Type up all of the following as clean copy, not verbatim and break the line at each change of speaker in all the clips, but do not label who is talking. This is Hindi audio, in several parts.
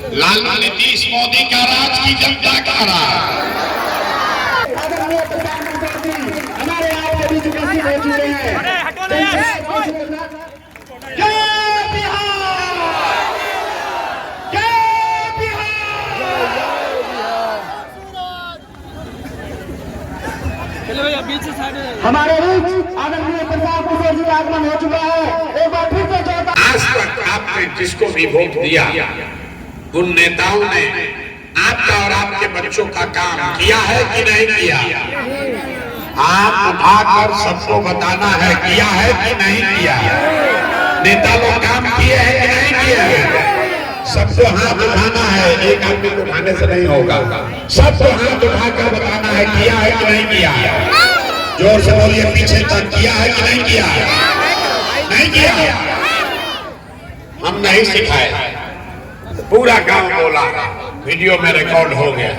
लालू नीतीश मोदी का राज की जनता का राज।
हमारे आप अभी उपस्थित हो चुके हैं। हमारे बीच आदरणीय प्रताप किशोर जी आगमन हो चुका है। एक बार फिर से जोरदार।
आज तक आपने जिसको भी वोट दिया, उन नेताओं ने आपका और आपके बच्चों का काम किया है कि नहीं किया? हाथ उठाकर सबको बताना है, किया है कि नहीं किया? नेता लोग काम किए हैं कि नहीं किए? सबको हाथ उठाना है, एक आदमी को उठाने से नहीं होगा। सबको हाथ उठाकर बताना है, किया है कि नहीं किया? जोर से बोलिए, पीछे तक किया है कि नहीं किया? नहीं किया। हम नहीं सिखाए, पूरा गांव बोला, वीडियो में रिकॉर्ड हो गया।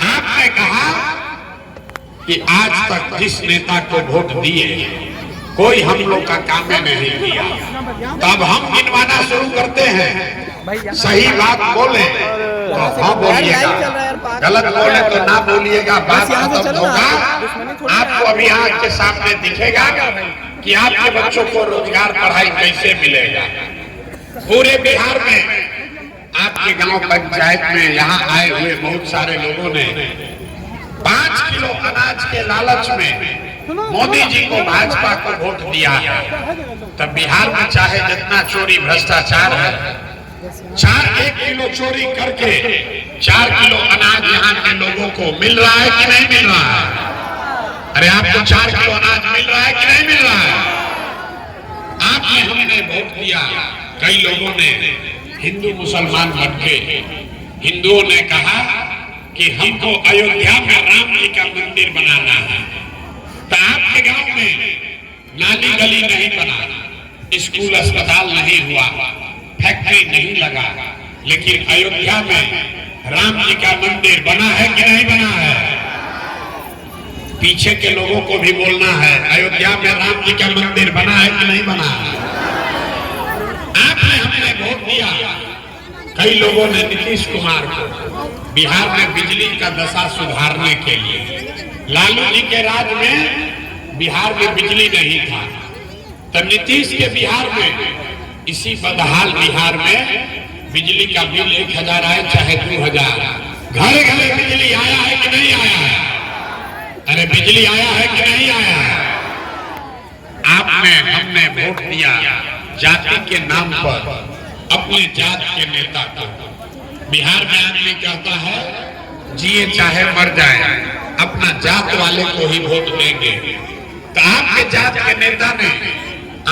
आपने कहा कि आज तक जिस नेता को वोट दिए कोई हम लोग का काम नहीं किया। तब हम गिनवाना शुरू करते हैं। सही बात बोले तो हाँ बोलिएगा, गलत बोले तो ना बोलिएगा। बात खत्म होगा। आपको अभी आँख के सामने दिखेगा कि आपके बच्चों को रोजगार पढ़ाई कैसे मिलेगा। पूरे बिहार में आपके गांव पंचायत में यहाँ आए हुए बहुत सारे लोगों ने 5 किलो अनाज के लालच में मोदी जी को, भाजपा को वोट दिया है। तब बिहार में चाहे जितना चोरी भ्रष्टाचार है, 1 किलो चोरी करके 4 किलो अनाज यहाँ के लोगों को मिल रहा है कि नहीं मिल रहा है? अरे आपको 4 किलो अनाज मिल रहा है कि नहीं मिल रहा है? आपने हमने वोट दिया। कई लोगों ने हिंदू मुसलमान बनके हिंदुओं ने कहा कि हमको अयोध्या में राम जी का मंदिर बनाना है। तो आपके गांव में नाली गली नहीं बना, स्कूल अस्पताल नहीं हुआ, फैक्ट्री नहीं लगा, लेकिन अयोध्या में राम जी का मंदिर बना है कि नहीं बना है? पीछे के लोगों को भी बोलना है, अयोध्या में राम जी का मंदिर बना है कि नहीं बना है? आपने हमने वोट दिया। कई लोगों ने नीतीश कुमार को बिहार में बिजली का दशा सुधारने के लिए, लालू जी के राज में बिहार में बिजली नहीं था, तो नीतीश के बिहार में, इसी बदहाल बिहार में बिजली का बिल 1000 आए चाहे 2000, घर घर बिजली आया है कि नहीं आया है? अरे बिजली आया है कि नहीं आया है? आपने हमने वोट दिया जाति के नाम पर अपने जात के नेता को। बिहार में आदमी कहता है जिए चाहे मर जाए, अपना जात वाले को ही वोट देंगे। तो आपके जात के नेता ने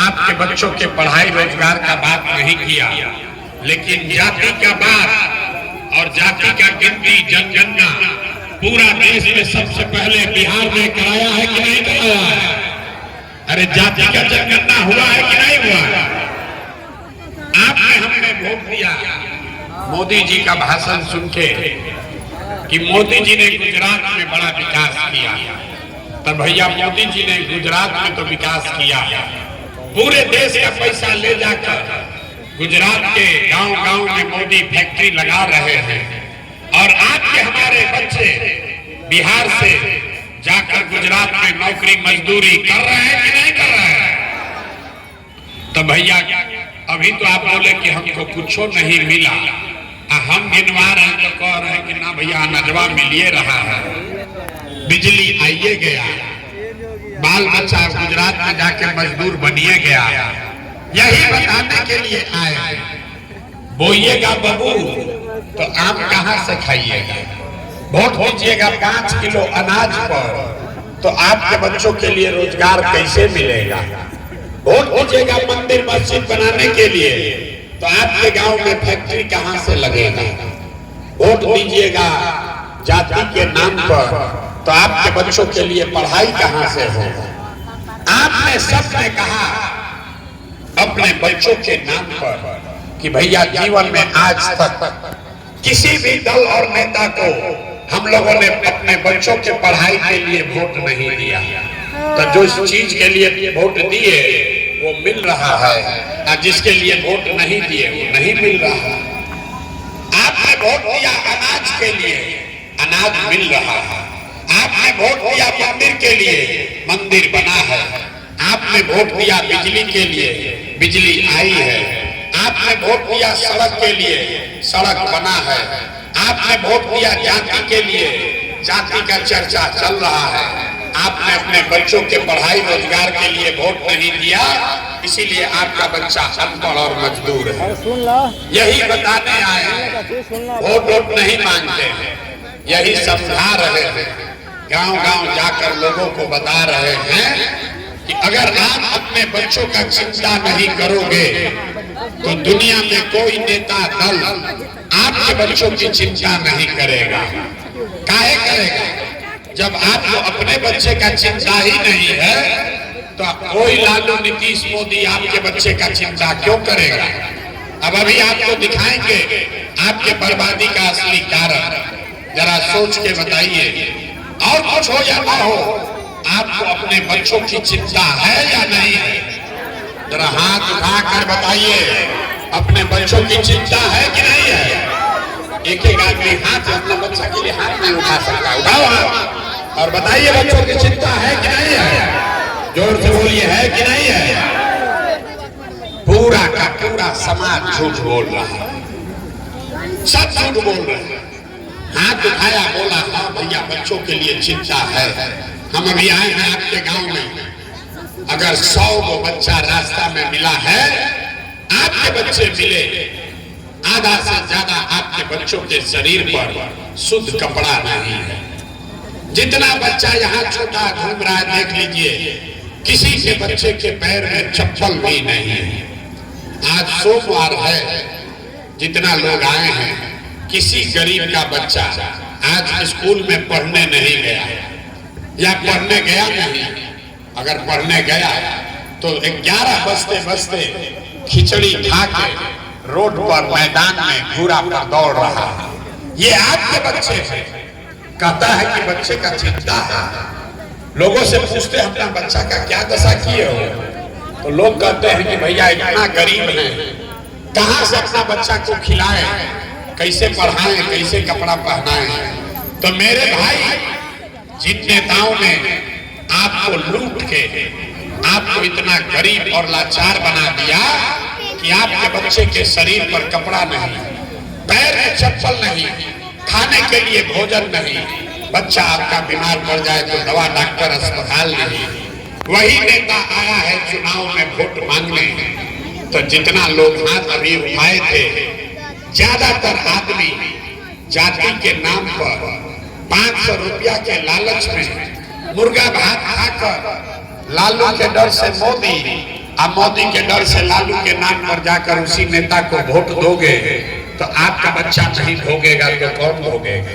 आपके बच्चों के पढ़ाई रोजगार का बात नहीं किया, लेकिन जाति का बात और जाति का गिनती जनगणना पूरा देश में सबसे पहले बिहार में कराया है कि नहीं कराया है? अरे जाति का जनगणना हुआ है कि नहीं हुआ? आपने हमने वोट दिया। मोदी जी का भाषण सुन के कि मोदी जी ने गुजरात में बड़ा विकास किया, तब भैया मोदी जी ने गुजरात में तो विकास किया, पूरे देश का पैसा ले जाकर गुजरात के गांव-गांव में मोदी फैक्ट्री लगा रहे हैं। और आज के हमारे बच्चे बिहार से जाकर गुजरात में नौकरी मजदूरी कर रहे हैं कि नहीं कर रहे हैं? तो भैया अभी तो आप बोले कि हमको कुछ नहीं मिला, हम गिनवा रहे हैं तो कह रहे हैं कि ना भैया अनजवा मिलिए रहा है, बिजली आइए गया, बाल बच्चा गुजरात में जाके मजदूर बनिए गया। यही बताने के लिए आए। बोइएगा बबू तो आम कहाँ से खाइएगा? वोट दीजिएगा 5 किलो अनाज पर तो आपके बच्चों के लिए रोजगार कैसे मिलेगा? वोट दीजिएगा मंदिर मस्जिद बनाने के लिए तो आपके गांव में फैक्ट्री कहां से लगेगा? वोट दीजिएगा जाति के नाम पर तो आपके बच्चों के लिए पढ़ाई कहां से होगा? आपने सबने कहा अपने बच्चों के नाम पर कि भैया जीवन में आज तक किसी भी दल और नेता को हम लोगों ने अपने बच्चों के पढ़ाई के लिए वोट नहीं दिया। तो जो इस चीज के लिए वोट दिए वो मिल रहा है, जिसके लिए वोट नहीं दिए वो नहीं मिल रहा है। आप वोट दिया अनाज के लिए, अनाज मिल रहा है। आपने वोट दिया मंदिर के लिए, मंदिर बना है। आपने वोट दिया बिजली के लिए, बिजली आई है। आपने वोट दिया सड़क के लिए, सड़क बना है। आपने वोट दिया जाति के लिए, जाति का चर्चा चल रहा है। आपने अपने बच्चों के पढ़ाई रोजगार के लिए वोट नहीं दिया, इसीलिए आपका बच्चा अनपढ़ और मजदूर है। यही बताने आए हैं, वोट नहीं मांगते हैं, यही समझा रहे हैं। गांव गांव जाकर लोगों को बता रहे हैं कि अगर आप अपने बच्चों का चिंता नहीं करोगे तो दुनिया में कोई नेता दल आपके बच्चों की चिंता नहीं करेगा। काहे करेगा? जब आपको अपने बच्चे का चिंता ही नहीं है तो कोई लालू नीतीश मोदी आपके बच्चे का चिंता क्यों करेगा? अब अभी आपको दिखाएंगे आपके बर्बादी का असली कारण, जरा सोच के बताइए। और कुछ हो या ना हो, आपको अपने बच्चों की चिंता है या नहीं है? जरा हाथ उठाकर बताइए, अपने बच्चों की चिंता है कि नहीं है? एक एक आदमी हाथ अपने बच्चा के लिए हाथ नहीं उठा सकता, उठाओ हाथ और बताइए बच्चों की चिंता है कि नहीं है? जोर से बोलिए, है कि नहीं है? पूरा का पूरा समाज झूठ बोल रहा है, सब झूठ बोल रहे हैं। हाथ उठाया, बोला हाँ भैया बच्चों के लिए चिंता है। हम अभी आए हैं आपके गांव में, अगर 100 को बच्चा रास्ता में मिला है, आपके बच्चे मिले, आधा से ज्यादा आपके बच्चों के शरीर पर शुद्ध कपड़ा नहीं है। जितना बच्चा यहाँ छोटा घूम रहा है देख लीजिए, किसी के बच्चे के पैर में चप्पल भी नहीं है। आज सोमवार है, जितना लोग आए हैं, किसी गरीब का बच्चा आज स्कूल में पढ़ने नहीं गया या पढ़ने गया नहीं। अगर पढ़ने गया तो 11 बजते बजते खिचड़ी खा के रोड पर मैदान में घूरा पर दौड़ रहा है। ये आपके बच्चे हैं। कहता है कि बच्चे का चिंता है। लोगों से पूछते हैं अपना बच्चा का क्या दशा किए हो, तो लोग कहते हैं कि भैया इतना गरीब है, कहां से अपना बच्चा को खिलाए, कैसे पढ़ाएं, कैसे कपड़ा पहनाएं। तो मेरे भाई, जिन नेताओं ने आपको लूट के आपको इतना गरीब और लाचार बना दिया कि आपके बच्चे के शरीर पर कपड़ा नहीं, पैर में चप्पल नहीं, खाने के लिए भोजन नहीं, बच्चा आपका बीमार पड़ जाए तो दवा डॉक्टर अस्पताल नहीं, वही नेता आया है चुनाव में वोट मांगने। तो जितना लोग हाथ अभी उठाए थे, ज्यादातर आदमी जाति के नाम पर 500 रुपया के लालच में मुर्गा भात खाकर लालू के डर से मोदी और मोदी के डर से लालू के नाम पर जाकर उसी नेता को वोट दोगे तो आपका बच्चा नहीं भोगेगा तो कौन भोगेगा?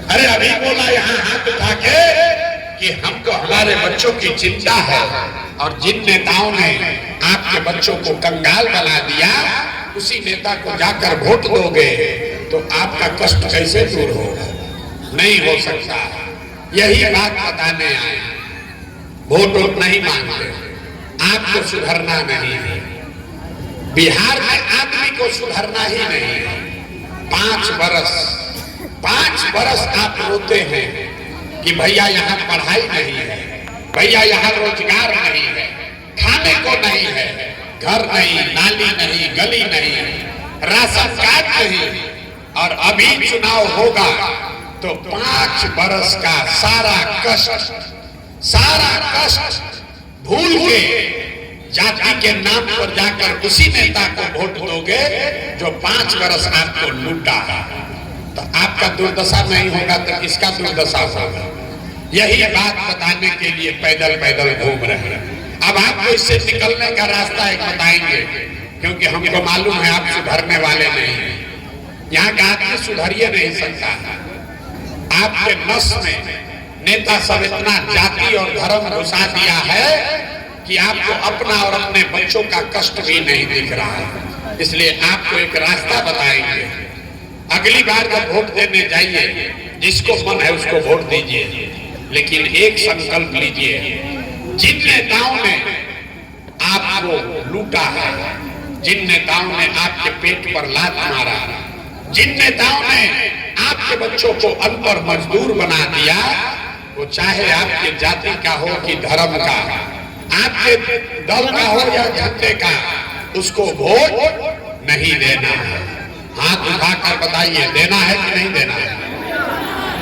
अरे अभी बोला यहाँ हाथ उठा के कि हमको हमारे बच्चों की चिंता है, और जिन नेताओं ने आपके बच्चों को कंगाल बना दिया, उसी नेता को जाकर वोट दोगे तो आपका कष्ट कैसे दूर होगा? नहीं हो सकता। यही बात बताने आए। वोट नहीं मांगते, आपको सुधरना नहीं है। बिहार में आदमी को सुधरना ही नहीं है। 5 बरस आप रोते हैं कि भैया यहाँ पढ़ाई नहीं है, भैया यहाँ रोजगार नहीं है, खाने को नहीं है, घर नहीं, नाली नहीं, गली नहीं, राशन कार्ड नहीं, और अभी चुनाव होगा तो 5 बरस का सारा कष्ट भूल के जाति के नाम पर जाकर उसी नेता को वोट दोगे जो 5 बरस आपको लूटा है। तो आपका दुर्दशा नहीं होगा तो किसका दुर्दशा होगा? यही बात बताने के लिए पैदल पैदल घूम रहे हैं। अब आपको इससे निकलने का रास्ता एक बताएंगे, क्योंकि हमको मालूम है आप सुधरने वाले नहीं हैं। यहाँ का आदमी सुधरिए नहीं सकता। आपके नस में नेता सब इतना जाति और धर्म घुसा दिया है कि आपको अपना और अपने बच्चों का कष्ट भी नहीं दिख रहा है। इसलिए आपको एक रास्ता बताएंगे। अगली बार जब वोट देने जाइए, जिसको मन है उसको वोट दीजिए, लेकिन एक संकल्प लीजिए, जिन नेताओं ने आपको लूटा है, जिन नेताओं ने आपके पेट पर लात मारा, जिन नेताओं ने आपके बच्चों को अनपढ़ मजदूर बना दिया, वो चाहे आपके जाति का हो कि धर्म का, आपके दल का हो या झंडे का, उसको वोट नहीं देना है। हाथ उठाकर बताइए, देना है कि नहीं देना है?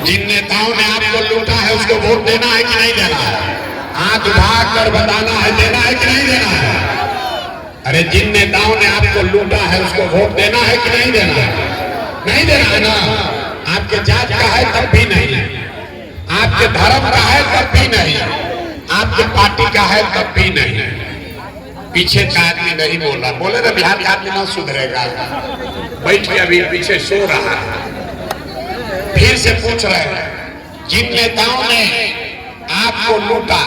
जिन नेताओं ने आपको लूटा है उसको वोट देना है कि नहीं देना है? हाथ उठाकर बताना है, देना है कि नहीं देना है? अरे जिन नेताओं ने आपको लूटा है उसको वोट देना है कि नहीं देना है? नहीं देना है ना। आपके जात का है तब भी नहीं, आपके धर्म का है तब भी नहीं, आपके पार्टी का है तब भी नहीं। पीछे का आदमी नहीं बोला, बोले ना बिहार का आदमी ना सुधरेगा, बैठ के अभी पीछे सो रहा है। फिर से पूछ रहे हैं, जिन नेताओं ने आपको लूटा,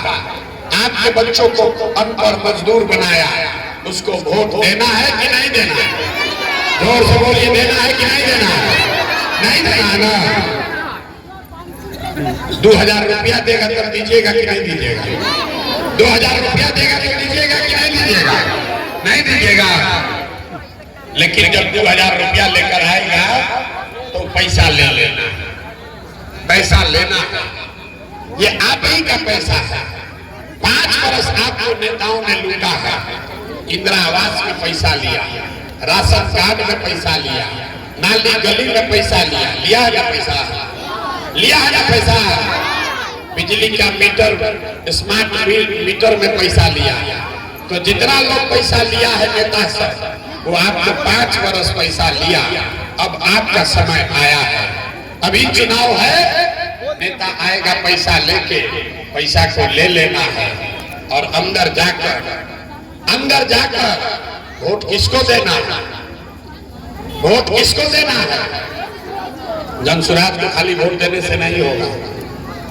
आपके बच्चों को अनपढ़ मजदूर बनाया, उसको वोट देना है कि नहीं देना है? जोर से बोलिए, देना है कि नहीं देना है? नहीं देना है ना। 2000 रुपया देगा तब दीजिएगा कि नहीं दीजिएगा? 2000 रुपया देगा तो दीजिएगा कि नहीं दीजिएगा? नहीं दीजिएगा। लेकिन जब 2000 रुपया लेकर आएगा तो पैसा ले लेना, पैसा लेना है। ये आप ही का पैसा है। 5 वर्ष आपको नेताओं ने लूटा है। इंदिरा आवास में पैसा लिया, राशन कार्ड में पैसा लिया, नाली गली में पैसा लिया, लिया है ना पैसा? लिया है ना पैसा? बिजली का मीटर, स्मार्ट मीटर में पैसा लिया। तो जितना लोग पैसा लिया है नेता से, वो आपको 5 वर्ष पैसा लिया। अब आपका समय आया है, अभी चुनाव है, नेता आएगा पैसा लेके, पैसा को ले लेना है और अंदर जाकर वोट किसको देना है? वोट किसको देना है? जनसुराज को खाली वोट देने से नहीं होगा,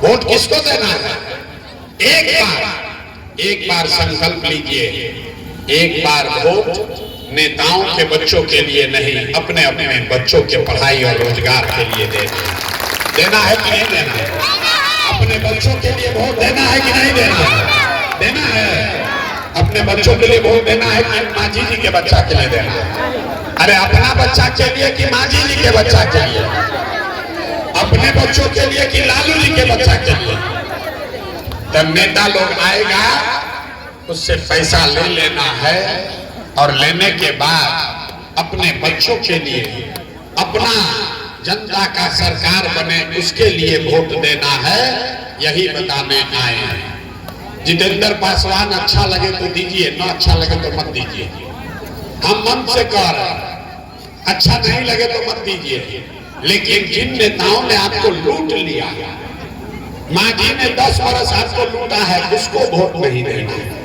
वोट किसको देना है? एक बार संकल्प लीजिए, एक बार वोट नेताओं के बच्चों के लिए नहीं, अपने अपने बच्चों के पढ़ाई और रोजगार के लिए देना है कि नहीं देना है? अपने बच्चों के लिए वोट देना है कि नहीं देना है? देना है। अपने बच्चों के लिए वोट देना है कि मांझी जी के बच्चा के लिए देना है? अरे अपना बच्चा के लिए कि मांझी जी के बच्चा के लिए? अपने बच्चों के लिए कि लालू जी के बच्चा के लिए? तब नेता लोग आएगा, उससे पैसा ले लेना है और लेने के बाद अपने बच्चों के लिए, अपना जनता का सरकार बने उसके लिए वोट देना है। यही बताने आए हैं। जितेंद्र पासवान अच्छा लगे तो दीजिए, ना अच्छा लगे तो मत दीजिए। हम मन से कह रहे हैं, अच्छा नहीं लगे तो मत दीजिए। लेकिन जिन नेताओं ने आपको लूट लिया, मांझी ने 10 वर्ष आपको लूटा है, उसको वोट नहीं देना है।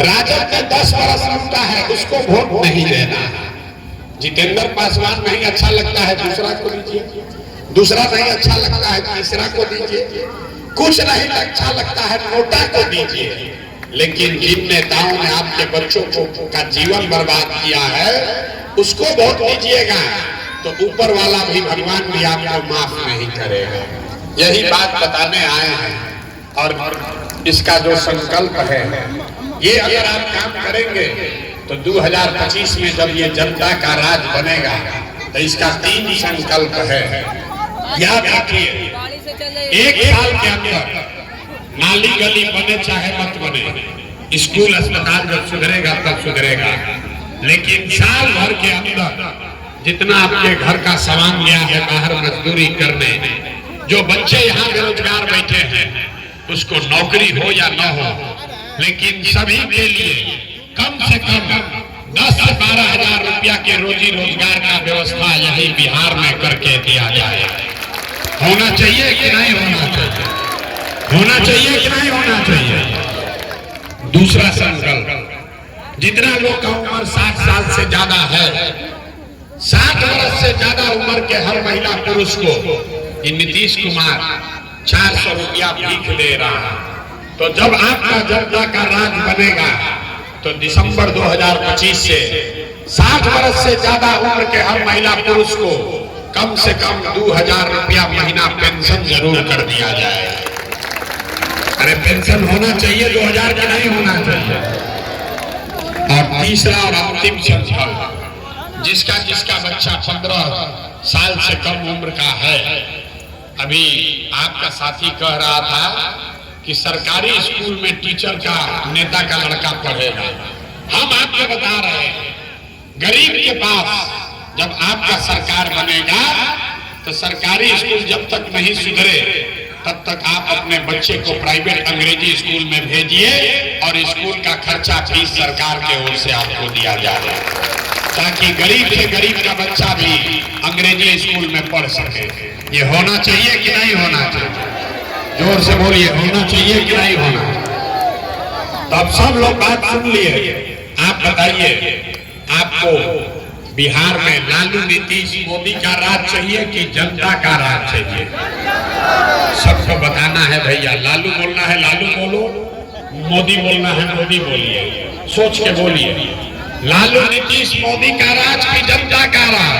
राजद ने 10 वर्ष लूटा है, उसको वोट नहीं देना है। जितेंद्र पासवान नहीं अच्छा लगता है, दूसरा को दीजिए। दूसरा नहीं अच्छा लगता है, तीसरा को दीजिए। कुछ नहीं अच्छा लगता है, नोटा को दीजिए। लेकिन जिन नेताओं ने आपके बच्चों का जीवन बर्बाद किया है, उसको वोट दीजिएगा तो ऊपर वाला भी, भगवान भी आपको माफ नहीं करेगा। यही बात बताने आए हैं। और इसका जो संकल्प है, ये अगर आप काम करेंगे तो 2025 में जब ये जनता का राज बनेगा तो इसका 3 संकल्प है। याद रखिए, 1 साल के अंदर नाली गली बने चाहे मत बने, स्कूल अस्पताल जब सुधरेगा तब सुधरेगा। लेकिन साल भर के अंदर जितना आपके घर का सामान गया है बाहर मजदूरी करने, जो बच्चे यहाँ बेरोजगार बैठे हैं, उसको नौकरी हो या न हो, लेकिन सभी के लिए कम से कम 10 से 12 हजार रुपया के रोजी रोजगार का व्यवस्था यही बिहार में करके दिया जाए। होना चाहिए कि नहीं होना चाहिए? होना चाहिए कि नहीं होना चाहिए? दूसरा संकल्प, जितना लोग का उम्र 60 साल से ज्यादा है, 60 वर्ष से ज्यादा उम्र के हर महिला पुरुष को नीतीश कुमार 400 रुपया भीख दे रहा है। तो जब आपका जनता का राज बनेगा तो दिसंबर 2025 से 60 वर्ष से ज्यादा उम्र के हर महिला पुरुष को कम से कम 2000 रुपया महीना पेंशन जरूर कर दिया जाए। अरे पेंशन होना चाहिए, 2000 का नहीं होना चाहिए। और तीसरा और अंतिम संकल्प, जिसका बच्चा 15 साल से कम उम्र का है। अभी आपका साथी कह रहा था कि सरकारी स्कूल में टीचर का नेता का लड़का पढ़ेगा। हम आपको बता रहे हैं, गरीब के पास जब आपका सरकार बनेगा तो सरकारी स्कूल जब तक नहीं सुधरे तब तक आप अपने बच्चे को प्राइवेट अंग्रेजी स्कूल में भेजिए और स्कूल का खर्चा फीस सरकार के ओर से आपको दिया जाए, ताकि गरीब से गरीब का बच्चा भी अंग्रेजी स्कूल में पढ़ सके। ये होना चाहिए कि नहीं होना चाहिए? जोर से बोलिए, होना चाहिए कि नहीं होना? तो अब सब लोग बात सुन लिए। आप बताइए, आपको बिहार में लालू नीतीश मोदी का राज चाहिए कि जनता का राज चाहिए? सबको बताना है भैया। लालू बोलना है लालू बोलो, मोदी बोलना है मोदी बोलिए, सोच के बोलिए। लालू नीतीश मोदी का राज की जनता का राज?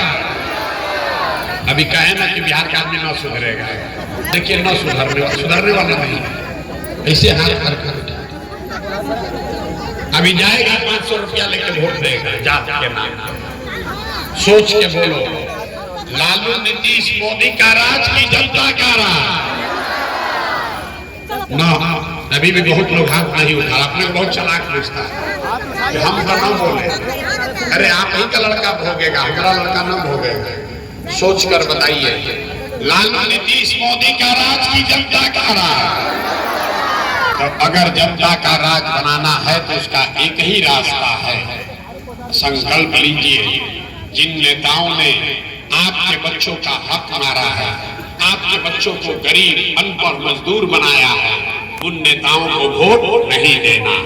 अभी कहे ना कि बिहार का आदमी ना सुधरेगा, देखिए ना सुधरने वाला नहीं, ऐसे हाथ अभी जाएगा 500 रुपया लेके वोट देगा जात के नाम। सोच के बोलो, लालू नीतीश मोदी का राज की जनता का राज? ना, अभी भी बहुत लोग हाथ नहीं उठा। आपने बहुत चालाक पूछता है, हम तो ना बोले। अरे आप ही का लड़का भोगेगा, हमारा लड़का ना भोगेगा। सोच कर बताइए, लालू नीतीश मोदी का राज की जनता का राज? तो अगर जनता का राज बनाना है तो उसका एक ही रास्ता है। संकल्प लीजिए, जिन नेताओं ने आपके बच्चों का हक मारा है, आपके बच्चों को गरीब अनपढ़ मजदूर बनाया है, उन नेताओं को वोट नहीं देना।